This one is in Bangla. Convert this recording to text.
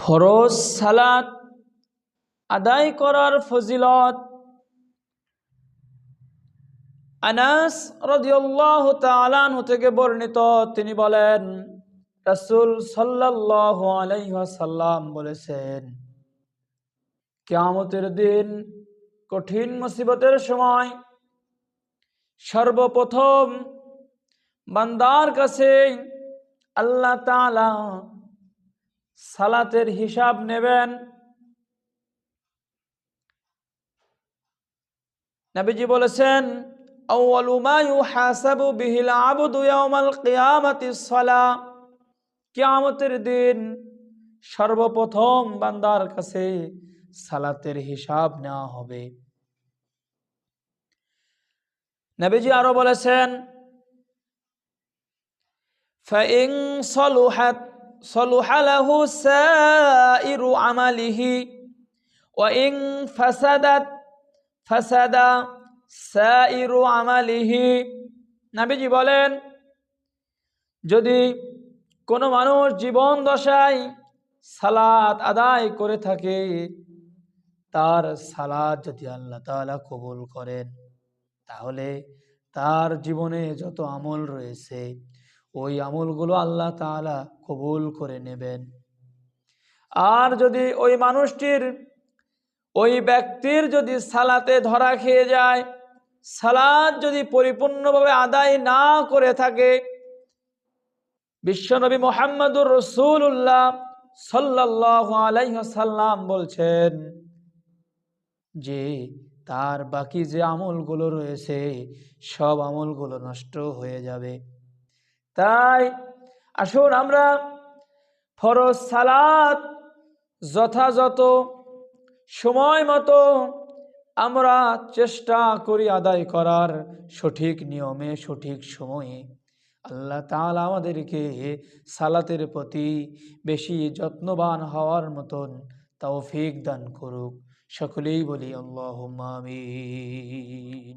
ফরজ সালাত আদায় করার ফজিলত। আনাস রাদিয়াল্লাহু তাআলা আনহু থেকে বর্ণিত, তিনি বলেন, রাসূল সাল্লাল্লাহু আলাইহি ওয়াসাল্লাম বলেছেন, কিয়ামতের দিন কঠিন মুসিবতের সময় সর্বপ্রথম বান্দার কাছে আল্লাহ তাআলা সালাতের হিসাব নেবেন। নবীজি বলেছেন, আউয়ালু মা ইউহাসাবু বিহিল আবদু ইয়াউমাল কিয়ামাতিস সালাহ। কিয়ামতের দিন সর্বপ্রথম বান্দার কাছে সালাতের হিসাব নেওয়া হবে। নবীজি আরো বলেছেন, ফাইন সলুহাত সলুহা লাহু সাইরু আমালিহি ওয়া ইন ফাসাদাত ফাসাদা সাইরু আমালিহি। নবীজি বলেন, যদি কোনো মানুষ জীবন দশায় সালাত আদায় করে থাকে, তার সালাত যদি আল্লাহ তাআলা কবুল করেন, তাহলে তার জীবনে যত আমল রয়েছে ওই আমলগুলো আল্লাহ তাআলা কবুল করে নেবেন। আর যদি ওই ব্যক্তির যদি সালাতে ধরা খেয়ে যায়, সালাত যদি পরিপূর্ণভাবে আদায় না করে থাকে, বিশ্বনবী মুহাম্মদুর রাসূলুল্লাহ সাল্লাল্লাহু আলাইহি ওয়াসাল্লাম বলছেন যে তার বাকি যে আমলগুলো রয়েছে সব আমলগুলো নষ্ট হয়ে যাবে। তাই আসুন আমরা ফরজ সালাত যথাযথ সময় মতো আমরা চেষ্টা করি আদায় করার, সঠিক নিয়মে সঠিক সময়ে। আল্লাহ তাআলা আমাদেরকে সালাতের প্রতি বেশি যত্নবান হওয়ার মতন তৌফিক দান করুক। সকলেই বলি আল্লাহুম্মা আমিন।